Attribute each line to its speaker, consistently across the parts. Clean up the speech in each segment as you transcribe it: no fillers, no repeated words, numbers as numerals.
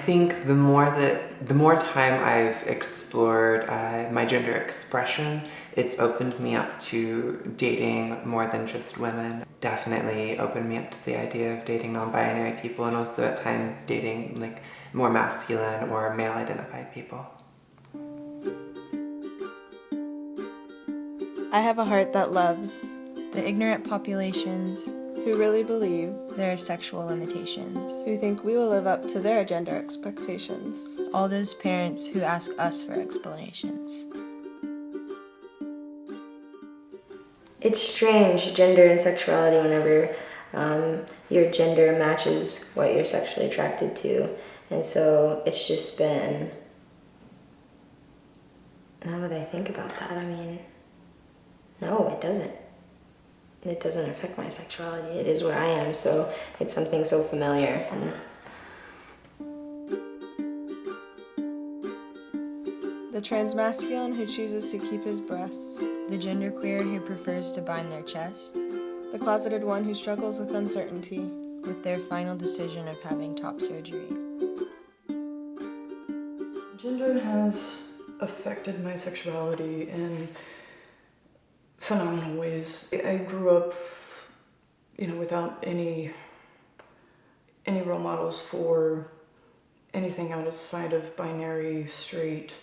Speaker 1: think the more time I've explored my gender expression, it's opened me up to dating more than just women. Definitely opened me up to the idea of dating non-binary people, and also at times dating like more masculine or male-identified people.
Speaker 2: I have a heart that loves
Speaker 3: the ignorant populations
Speaker 2: who really believe
Speaker 3: their sexual limitations,
Speaker 2: who think we will live up to their gender expectations,
Speaker 3: all those parents who ask us for explanations.
Speaker 4: It's strange, gender and sexuality, whenever your gender matches what you're sexually attracted to. And so it's just been, now that I think about that, I mean, no, it doesn't. It doesn't affect my sexuality. It is what I am, so it's something so familiar.
Speaker 2: The transmasculine who chooses to keep his breasts,
Speaker 3: the genderqueer who prefers to bind their chest,
Speaker 2: the closeted one who struggles with uncertainty,
Speaker 3: with their final decision of having top surgery.
Speaker 5: Gender has affected my sexuality in phenomenal ways. I grew up, without any role models for anything outside of binary, straight,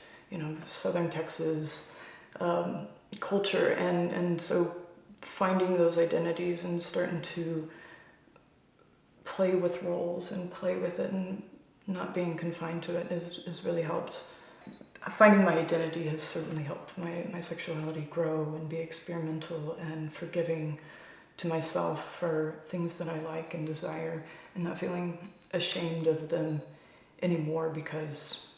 Speaker 5: Southern Texas culture, and so finding those identities and starting to play with roles and play with it and not being confined to it has really helped. Finding my identity has certainly helped my sexuality grow and be experimental and forgiving to myself for things that I like and desire, and not feeling ashamed of them anymore because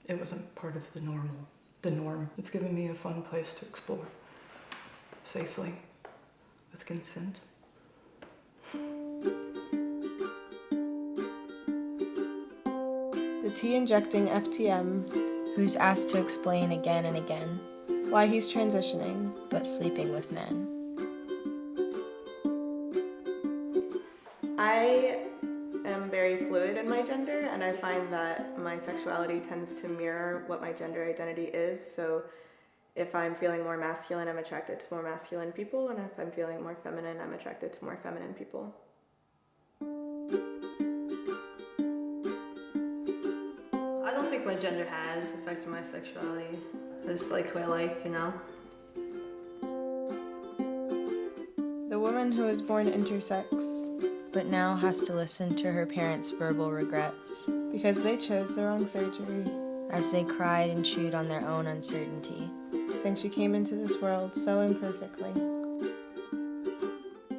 Speaker 5: it wasn't part of the norm. It's given me a fun place to explore safely with consent.
Speaker 2: the tea-injecting FTM
Speaker 3: who's asked to explain again and again
Speaker 2: why he's transitioning,
Speaker 3: but sleeping with men.
Speaker 2: I am very fluid in my gender, and I find that my sexuality tends to mirror what my gender identity is. So if I'm feeling more masculine, I'm attracted to more masculine people, and if I'm feeling more feminine, I'm attracted to more feminine people.
Speaker 6: I don't think my gender has affected my sexuality. I just like who I like,
Speaker 2: The woman who is born intersex,
Speaker 3: but now has to listen to her parents' verbal regrets
Speaker 2: because they chose the wrong surgery,
Speaker 3: as they cried and chewed on their own uncertainty,
Speaker 2: since she came into this world so imperfectly.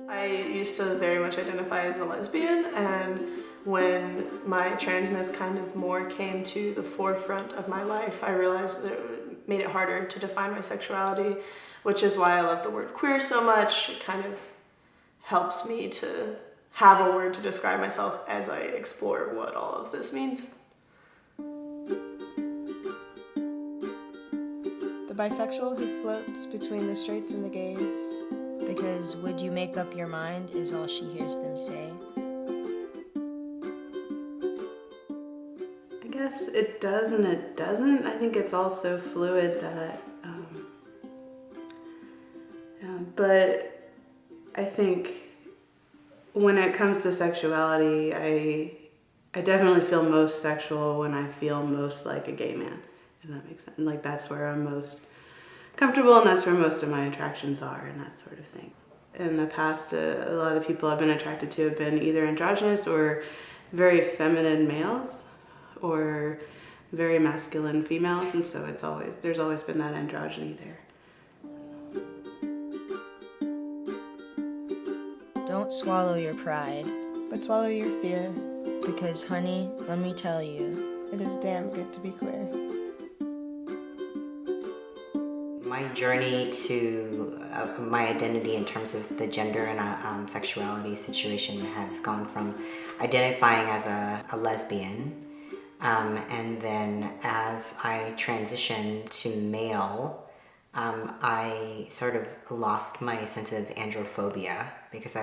Speaker 7: I used to very much identify as a lesbian, and when my transness kind of more came to the forefront of my life, I realized that it made it harder to define my sexuality, which is why I love the word queer so much. It kind of helps me to have a word to describe myself as I explore what all of this means.
Speaker 2: The bisexual who floats between the straights and the gays,
Speaker 3: because "would you make up your mind" is all she hears them say.
Speaker 8: I guess it does and it doesn't. I think it's all so fluid that, but I think when it comes to sexuality, I definitely feel most sexual when I feel most like a gay man, if that makes sense. Like, that's where I'm most comfortable, and that's where most of my attractions are, and that sort of thing. In the past, a lot of the people I've been attracted to have been either androgynous or very feminine males, or very masculine females, and so there's always been that androgyny there.
Speaker 3: Don't swallow your pride,
Speaker 2: but swallow your fear,
Speaker 3: because honey, let me tell you,
Speaker 2: it is damn good to be queer.
Speaker 9: My journey to my identity in terms of the gender and sexuality situation has gone from identifying as a lesbian, and then as I transitioned to male, I sort of lost my sense of androphobia, because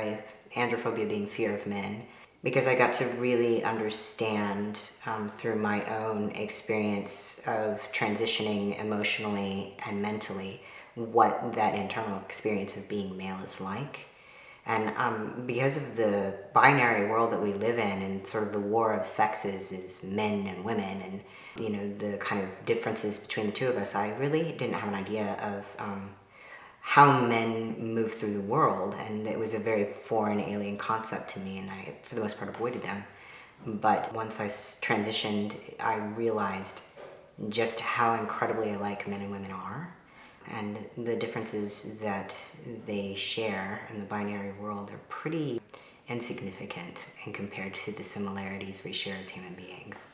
Speaker 9: androphobia being fear of men. because I got to really understand through my own experience of transitioning emotionally and mentally what that internal experience of being male is like. And because of the binary world that we live in and sort of the war of sexes is men and women and, you know, the kind of differences between the two of us, I really didn't have an idea of how men move through the world, and it was a very foreign, alien concept to me, and I, for the most part, avoided them. But once I transitioned, I realized just how incredibly alike men and women are, and the differences that they share in the binary world are pretty insignificant in compared to the similarities we share as human beings.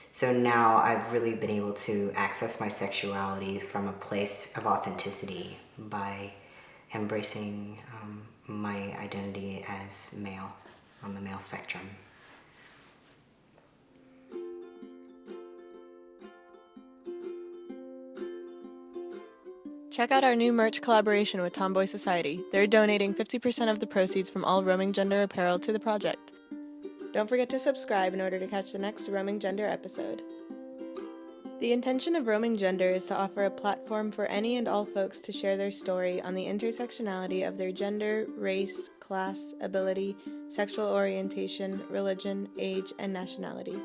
Speaker 9: So now I've really been able to access my sexuality from a place of authenticity by embracing my identity as male on the male spectrum.
Speaker 2: Check out our new merch collaboration with Tomboy Society. They're donating 50% of the proceeds from all Roaming Gender apparel to the project. Don't forget to subscribe in order to catch the next Roaming Gender episode. The intention of Roaming Gender is to offer a platform for any and all folks to share their story on the intersectionality of their gender, race, class, ability, sexual orientation, religion, age, and nationality.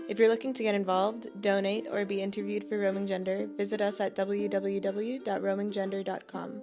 Speaker 2: If you're looking to get involved, donate, or be interviewed for Roaming Gender, visit us at www.roaminggender.com.